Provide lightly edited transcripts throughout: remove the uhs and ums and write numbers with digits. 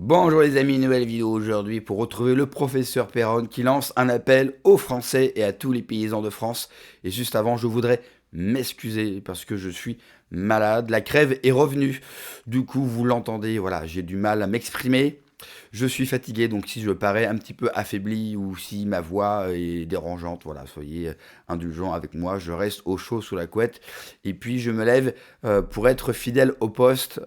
Bonjour les amis, nouvelle vidéo aujourd'hui pour retrouver le professeur Perron qui lance un appel aux Français et à tous les paysans de France. Et juste avant, je voudrais m'excuser parce que je suis malade, la crève est revenue. Du coup, vous l'entendez, voilà, j'ai du mal à m'exprimer. Je suis fatigué, donc si je parais un petit peu affaibli ou si ma voix est dérangeante, voilà, soyez indulgents avec moi, je reste au chaud sous la couette. Et puis je me lève pour être fidèle au poste.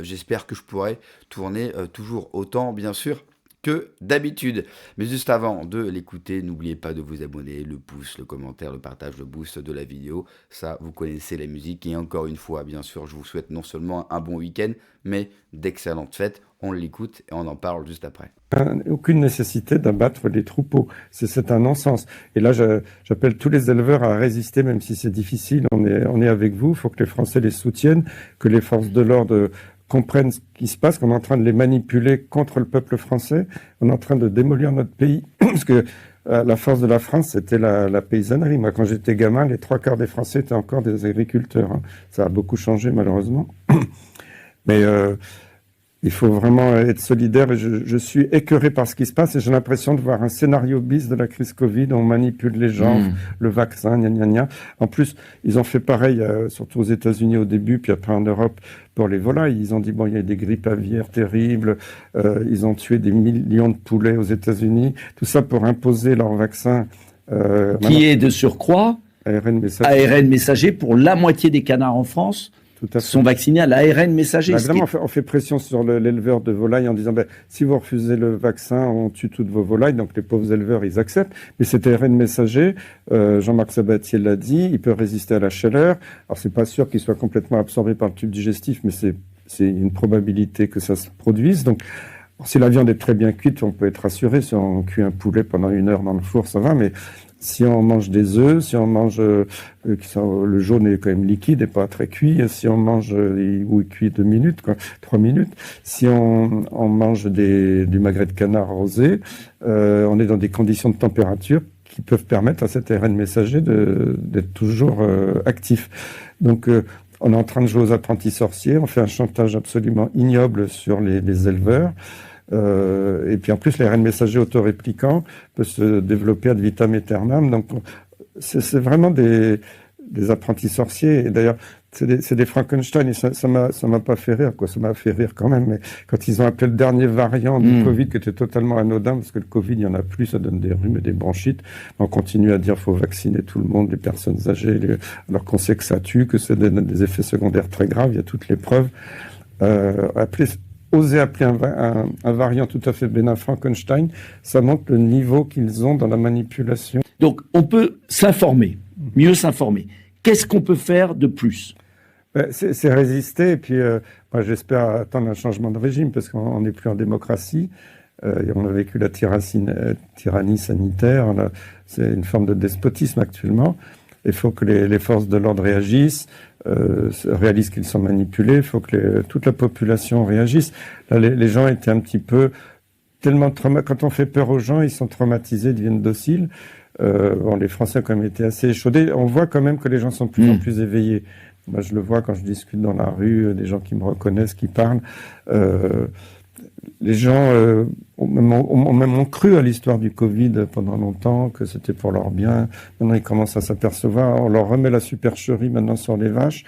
J'espère que je pourrai tourner toujours autant, bien sûr, que d'habitude. Mais juste avant de l'écouter, n'oubliez pas de vous abonner, le pouce, le commentaire, le partage, le boost de la vidéo. Ça, vous connaissez la musique. Et encore une fois, bien sûr, je vous souhaite non seulement un bon week-end, mais d'excellentes fêtes. On l'écoute et on en parle juste après. Aucune nécessité d'abattre les troupeaux. C'est un non-sens. Et là, j'appelle tous les éleveurs à résister, même si c'est difficile. On est avec vous. Il faut que les Français les soutiennent, que les forces de l'ordre comprennent ce qui se passe, qu'on est en train de les manipuler contre le peuple français. On est en train de démolir notre pays. Parce que la force de la France, c'était la paysannerie. Moi, quand j'étais gamin, les 3/4 des Français étaient encore des agriculteurs. Ça a beaucoup changé, malheureusement. Mais il faut vraiment être solidaire et je suis écœuré par ce qui se passe et j'ai l'impression de voir un scénario bis de la crise Covid. On manipule les gens, le vaccin, gna gna gna. En plus, ils ont fait pareil, surtout aux États-Unis au début, puis après en Europe pour les volailles. Ils ont dit, bon, il y a des grippes aviaires terribles, ils ont tué des millions de poulets aux États-Unis. Tout ça pour imposer leur vaccin. Qui est de surcroît ARN messager pour la moitié des canards en France. Sont vaccinés à l'ARN messager. Bah, évidemment, on fait pression sur l'éleveur de volailles en disant si vous refusez le vaccin, on tue toutes vos volailles. Donc les pauvres éleveurs, ils acceptent. Mais cet ARN messager, Jean-Marc Sabatier l'a dit, il peut résister à la chaleur. Alors c'est pas sûr qu'il soit complètement absorbé par le tube digestif, mais c'est une probabilité que ça se produise. Donc si la viande est très bien cuite, on peut être rassuré. Si on cuit un poulet pendant 1 heure dans le four, ça va. Mais si on mange des œufs, si on mange le jaune est quand même liquide et pas très cuit, si on mange ou il cuit 2 minutes, 3 minutes, si on mange du magret de canard rosé, on est dans des conditions de température qui peuvent permettre à cet ARN messager d'être toujours actif. Donc on est en train de jouer aux apprentis sorciers, on fait un chantage absolument ignoble sur les éleveurs. Et puis en plus, l'ARN messager autoréplicant peut se développer ad vitam aeternam. Donc c'est vraiment des apprentis sorciers. Et d'ailleurs, c'est des Frankenstein. Et ça m'a pas fait rire, quoi. Ça m'a fait rire quand même. Mais quand ils ont appelé le dernier variant du Covid, qui était totalement anodin, parce que le Covid, il y en a plus, ça donne des rhumes et des bronchites. On continue à dire faut vacciner tout le monde, les personnes âgées, alors qu'on sait que ça tue, que ça donne des effets secondaires très graves. Il y a toutes les preuves. Oser appeler un variant tout à fait bénin Frankenstein, ça montre le niveau qu'ils ont dans la manipulation. Donc, on peut s'informer, mieux s'informer. Qu'est-ce qu'on peut faire de plus ? C'est résister, et puis moi j'espère attendre un changement de régime, parce qu'on n'est plus en démocratie. On a vécu la tyrannie sanitaire, c'est une forme de despotisme actuellement. Il faut que les forces de l'ordre réagissent, réalisent qu'ils sont manipulés. Il faut que toute la population réagisse. Là, les gens étaient un petit peu tellement traumatisés. Quand on fait peur aux gens, ils sont traumatisés, ils deviennent dociles. Les Français ont quand même été assez échaudés. On voit quand même que les gens sont de plus en plus éveillés. Moi, je le vois quand je discute dans la rue, des gens qui me reconnaissent, qui parlent. Les gens ont cru à l'histoire du Covid pendant longtemps, que c'était pour leur bien. Maintenant, ils commencent à s'apercevoir. On leur remet la supercherie maintenant sur les vaches.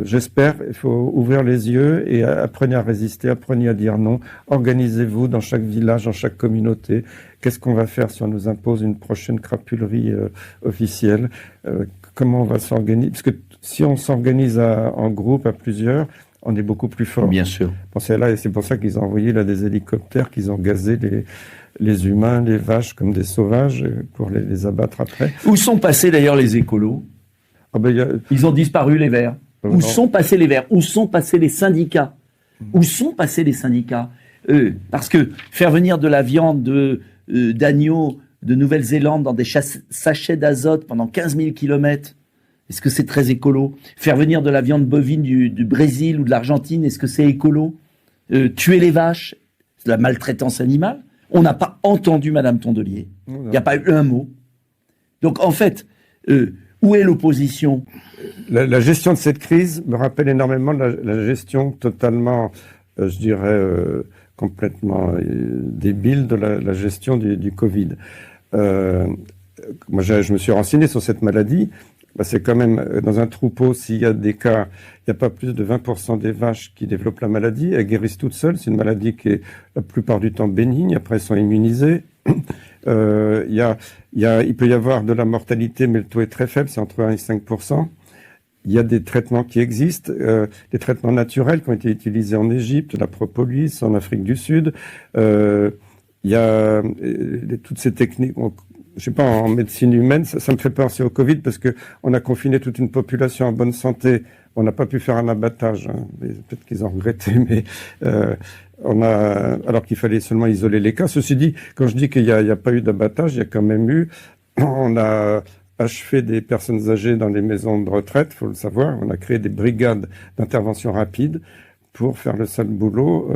J'espère, il faut ouvrir les yeux et apprenez à résister, apprenez à dire non. Organisez-vous dans chaque village, dans chaque communauté. Qu'est-ce qu'on va faire si on nous impose une prochaine crapulerie officielle ? Comment on va s'organiser ? Parce que si on s'organise en groupe, à plusieurs, on est beaucoup plus fort. Bien sûr. Pensez là, et c'est pour ça qu'ils ont envoyé là des hélicoptères, qu'ils ont gazé les humains, les vaches comme des sauvages pour les abattre après. Où sont passés d'ailleurs les écolos ? Ils ont disparu, les Verts. Où sont passés les Verts ? Où sont passés les syndicats ? Où sont passés les syndicats ? Parce que faire venir de la viande d'agneau de Nouvelle-Zélande dans des sachets d'azote pendant 15 000 kilomètres, est-ce que c'est très écolo ? Faire venir de la viande bovine du Brésil ou de l'Argentine, est-ce que c'est écolo ? Tuer les vaches, c'est la maltraitance animale. On n'a pas entendu Madame Tondelier. Il n'y a pas eu un mot. Donc en fait, où est l'opposition ? La gestion de cette crise me rappelle énormément la gestion totalement, je dirais, complètement débile de la gestion du Covid. Moi, je me suis renseigné sur cette maladie. C'est quand même, dans un troupeau, s'il y a des cas, il n'y a pas plus de 20% des vaches qui développent la maladie. Elles guérissent toutes seules. C'est une maladie qui est la plupart du temps bénigne. Après, elles sont immunisées. Il peut y avoir de la mortalité, mais le taux est très faible, c'est entre 1 et 5%. Il y a des traitements qui existent, des traitements naturels qui ont été utilisés en Égypte, la propolis, en Afrique du Sud. Il y a toutes ces techniques. Je sais pas, en médecine humaine, ça me fait penser au Covid parce que on a confiné toute une population en bonne santé. On n'a pas pu faire un abattage. Hein. Peut-être qu'ils ont regretté, mais alors qu'il fallait seulement isoler les cas. Ceci dit, quand je dis qu'il y a pas eu d'abattage, il y a quand même eu. On a achevé des personnes âgées dans les maisons de retraite, faut le savoir. On a créé des brigades d'intervention rapide pour faire le sale boulot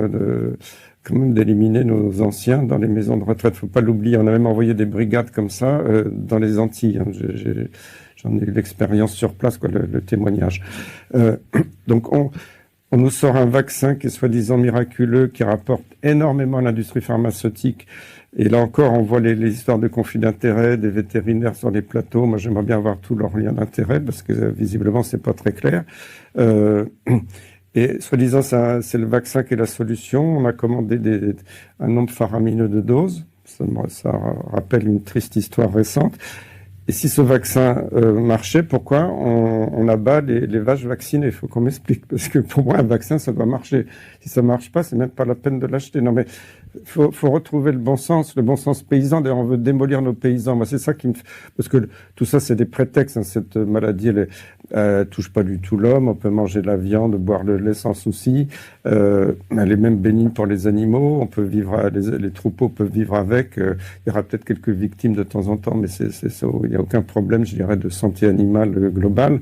quand même d'éliminer nos anciens dans les maisons de retraite. Faut pas l'oublier. On a même envoyé des brigades comme ça dans les Antilles. Hein. J'en ai eu l'expérience sur place, le témoignage. Donc on nous sort un vaccin qui est soi-disant miraculeux, qui rapporte énormément à l'industrie pharmaceutique. Et là encore, on voit les histoires de conflits d'intérêts des vétérinaires sur les plateaux. Moi, j'aimerais bien avoir tous leurs liens d'intérêt parce que visiblement, c'est pas très clair. Et soi-disant, c'est le vaccin qui est la solution. On a commandé un nombre faramineux de doses. Ça rappelle une triste histoire récente. Et si ce vaccin marchait, pourquoi on abat les vaches vaccinées? Il faut qu'on m'explique. Parce que pour moi, un vaccin, ça doit marcher. Si ça marche pas, c'est même pas la peine de l'acheter. Non, mais faut retrouver le bon sens paysan. D'ailleurs, on veut démolir nos paysans. Moi, c'est ça qui me fait... Parce que tout ça, c'est des prétextes. Hein. Cette maladie, elle touche pas du tout l'homme. On peut manger de la viande, boire le lait sans souci. Elle est même bénigne pour les animaux. On peut vivre, les troupeaux peuvent vivre avec. Il y aura peut-être quelques victimes de temps en temps, mais c'est ça. Il n'y a aucun problème, je dirais, de santé animale globale.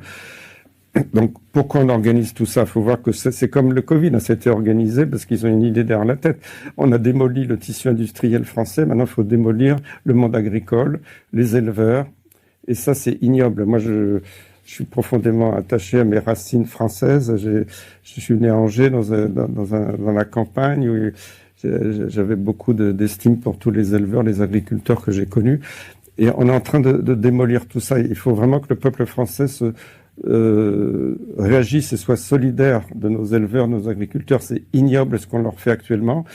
Donc, pourquoi on organise tout ça? Il faut voir que c'est comme le Covid, hein, ça a été organisé parce qu'ils ont une idée derrière la tête. On a démoli le tissu industriel français, maintenant il faut démolir le monde agricole, les éleveurs, et ça c'est ignoble. Moi, je suis profondément attaché à mes racines françaises. Je suis né à Angers, dans la campagne, où j'avais beaucoup d'estime pour tous les éleveurs, les agriculteurs que j'ai connus. Et on est en train de démolir tout ça. Il faut vraiment que le peuple français réagisse et soit solidaire de nos éleveurs, nos agriculteurs. C'est ignoble ce qu'on leur fait actuellement.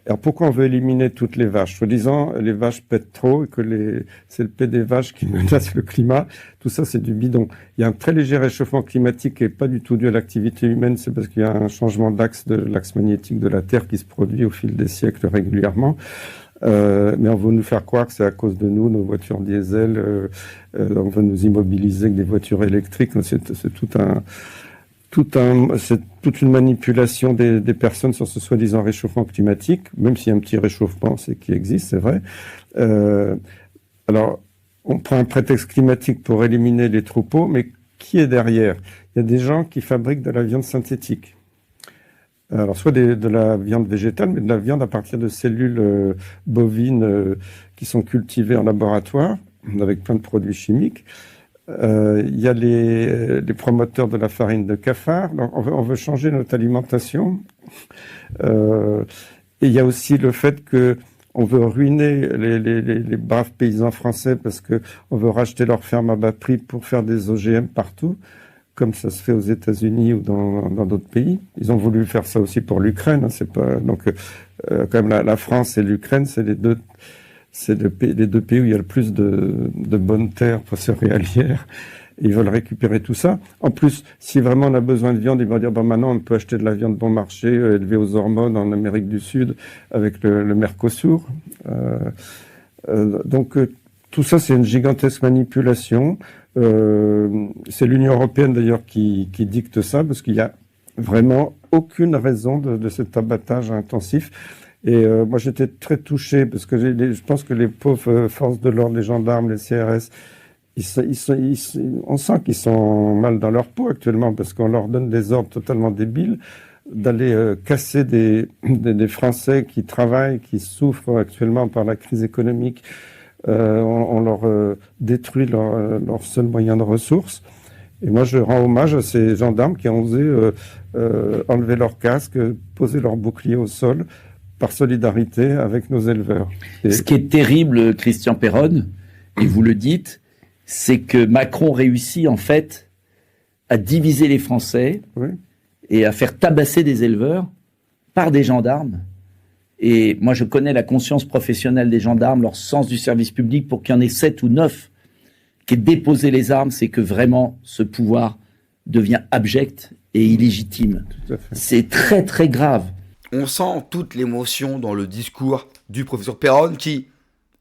Alors pourquoi on veut éliminer toutes les vaches? Soi-disant, les vaches pètent trop et que c'est le pet des vaches qui menace le climat. Tout ça, c'est du bidon. Il y a un très léger réchauffement climatique qui n'est pas du tout dû à l'activité humaine. C'est parce qu'il y a un changement de l'axe magnétique de la Terre qui se produit au fil des siècles régulièrement. Mais on veut nous faire croire que c'est à cause de nous, nos voitures diesel. On veut nous immobiliser avec des voitures électriques. C'est toute une manipulation des personnes sur ce soi-disant réchauffement climatique, même s'il y a un petit réchauffement, c'est qui existe, c'est vrai. Alors, on prend un prétexte climatique pour éliminer les troupeaux, mais qui est derrière? Il y a des gens qui fabriquent de la viande synthétique. Alors, soit de la viande végétale, mais de la viande à partir de cellules bovines qui sont cultivées en laboratoire, avec plein de produits chimiques. Il y a les promoteurs de la farine de cafard. Donc on veut changer notre alimentation. Et il y a aussi le fait que on veut ruiner les braves paysans français parce que on veut racheter leurs fermes à bas prix pour faire des OGM partout, comme ça se fait aux États-Unis ou dans d'autres pays. Ils ont voulu faire ça aussi pour l'Ukraine. Hein, c'est pas donc quand même la France et l'Ukraine, c'est les deux pays où il y a le plus de bonnes terres céréalières. Ils veulent récupérer tout ça. En plus, si vraiment on a besoin de viande, ils vont dire, maintenant, on peut acheter de la viande bon marché, élevée aux hormones en Amérique du Sud, avec le Mercosur. Donc, tout ça, c'est une gigantesque manipulation. C'est l'Union européenne, d'ailleurs, qui dicte ça, parce qu'il y a vraiment aucune raison de cet abattage intensif. Et moi, j'étais très touché parce que je pense que les pauvres forces de l'ordre, les gendarmes, les CRS, on sent qu'ils sont mal dans leur peau actuellement parce qu'on leur donne des ordres totalement débiles d'aller casser des Français qui travaillent, qui souffrent actuellement par la crise économique. On leur détruit leur seul moyen de ressources. Et moi, je rends hommage à ces gendarmes qui ont osé enlever leur casque, poser leur bouclier au sol, par solidarité avec nos éleveurs. Ce qui est terrible, Christian Péronne, et vous le dites, c'est que Macron réussit en fait à diviser les Français et à faire tabasser des éleveurs par des gendarmes. Et moi, je connais la conscience professionnelle des gendarmes, leur sens du service public. Pour qu'il y en ait 7 ou 9 qui aient déposé les armes, c'est que vraiment ce pouvoir devient abject et illégitime. C'est très très grave. On sent toute l'émotion dans le discours du professeur Péronne, qui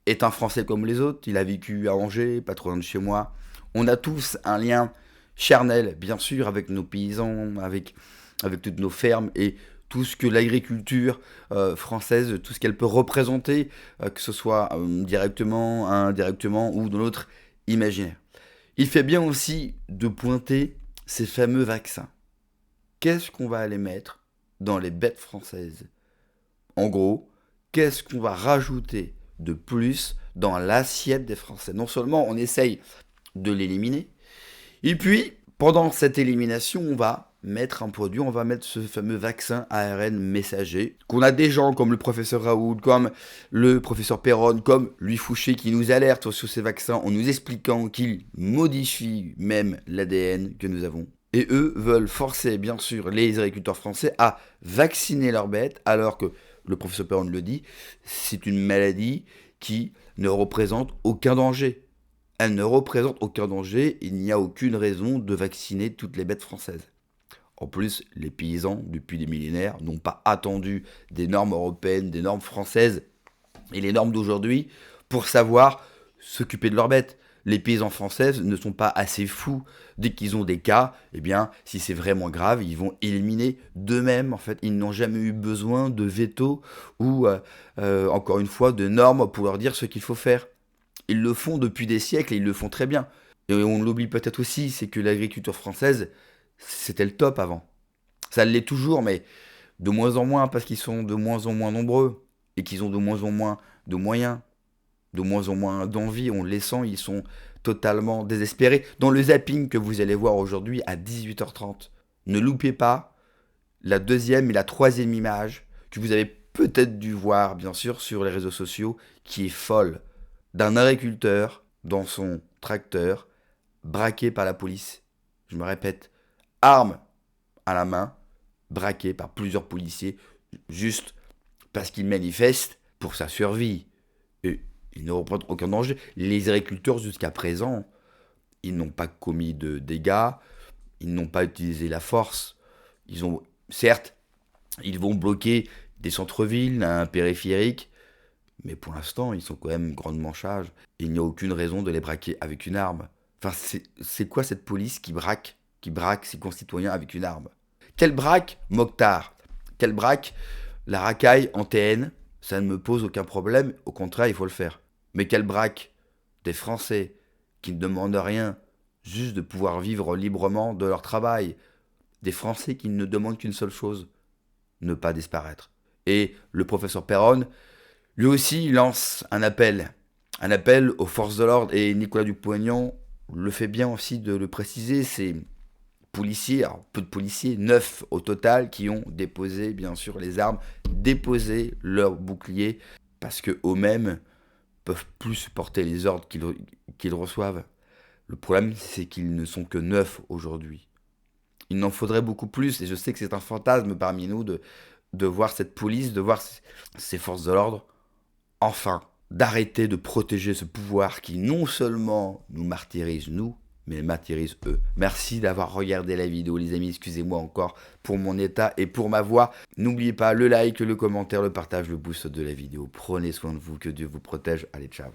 est un Français comme les autres. Il a vécu à Angers, pas trop loin de chez moi. On a tous un lien charnel, bien sûr, avec nos paysans, avec toutes nos fermes et tout ce que l'agriculture française, tout ce qu'elle peut représenter, que ce soit directement, indirectement ou dans notre imaginaire. Il fait bien aussi de pointer ces fameux vaccins. Qu'est-ce qu'on va aller mettre dans les bêtes françaises? En gros, qu'est-ce qu'on va rajouter de plus dans l'assiette des Français? Non seulement on essaye de l'éliminer, et puis pendant cette élimination, on va mettre un produit, on va mettre ce fameux vaccin ARN messager, qu'on a des gens comme le professeur Raoult, comme le professeur Péronne, comme Louis Fouché qui nous alerte sur ces vaccins en nous expliquant qu'ils modifient même l'ADN que nous avons. Et eux veulent forcer, bien sûr, les agriculteurs français à vacciner leurs bêtes, alors que, le professeur Péronne le dit, c'est une maladie qui ne représente aucun danger. Elle ne représente aucun danger, il n'y a aucune raison de vacciner toutes les bêtes françaises. En plus, les paysans, depuis des millénaires, n'ont pas attendu des normes européennes, des normes françaises et les normes d'aujourd'hui pour savoir s'occuper de leurs bêtes. Les paysans français ne sont pas assez fous. Dès qu'ils ont des cas, eh bien, si c'est vraiment grave, ils vont éliminer d'eux-mêmes. En fait, ils n'ont jamais eu besoin de veto ou, encore une fois, de normes pour leur dire ce qu'il faut faire. Ils le font depuis des siècles et ils le font très bien. Et on l'oublie peut-être aussi, c'est que l'agriculture française, c'était le top avant. Ça l'est toujours, mais de moins en moins, parce qu'ils sont de moins en moins nombreux et qu'ils ont de moins en moins de moyens, de moins en moins d'envie. On les sent, ils sont totalement désespérés. Dans le zapping que vous allez voir aujourd'hui à 18h30, ne loupez pas la deuxième et la troisième image que vous avez peut-être dû voir, bien sûr, sur les réseaux sociaux, qui est folle, d'un agriculteur dans son tracteur, braqué par la police. Je me répète, arme à la main, braqué par plusieurs policiers, juste parce qu'il manifeste pour sa survie. Et il ne représente aucun danger. Les agriculteurs, jusqu'à présent, ils n'ont pas commis de dégâts, ils n'ont pas utilisé la force. Ils ont, certes, ils vont bloquer des centres-villes, un périphérique, mais pour l'instant, ils sont quand même grandement charges. Il n'y a aucune raison de les braquer avec une arme. Enfin, c'est quoi cette police qui braque ses concitoyens avec une arme? Quelle braque Mokhtar? Quelle braque la racaille en TN? Ça ne me pose aucun problème, au contraire, il faut le faire. Mais quelle braque des Français qui ne demandent rien, juste de pouvoir vivre librement de leur travail? Des Français qui ne demandent qu'une seule chose, ne pas disparaître. Et le professeur Péronne, lui aussi, lance un appel aux forces de l'ordre, et Nicolas Dupont-Aignan le fait bien aussi de le préciser, c'est policiers, alors peu de policiers, 9 au total, qui ont déposé, bien sûr, les armes, déposé leurs boucliers, parce qu'eux-mêmes peuvent plus supporter les ordres qu'ils reçoivent. Le problème, c'est qu'ils ne sont que 9 aujourd'hui. Il n'en faudrait beaucoup plus, et je sais que c'est un fantasme parmi nous de voir cette police, de voir ces forces de l'ordre, enfin, d'arrêter de protéger ce pouvoir qui non seulement nous martyrise, nous, mais martyrise eux. Merci d'avoir regardé la vidéo, les amis. Excusez-moi encore pour mon état et pour ma voix. N'oubliez pas le like, le commentaire, le partage, le boost de la vidéo. Prenez soin de vous, que Dieu vous protège. Allez, ciao.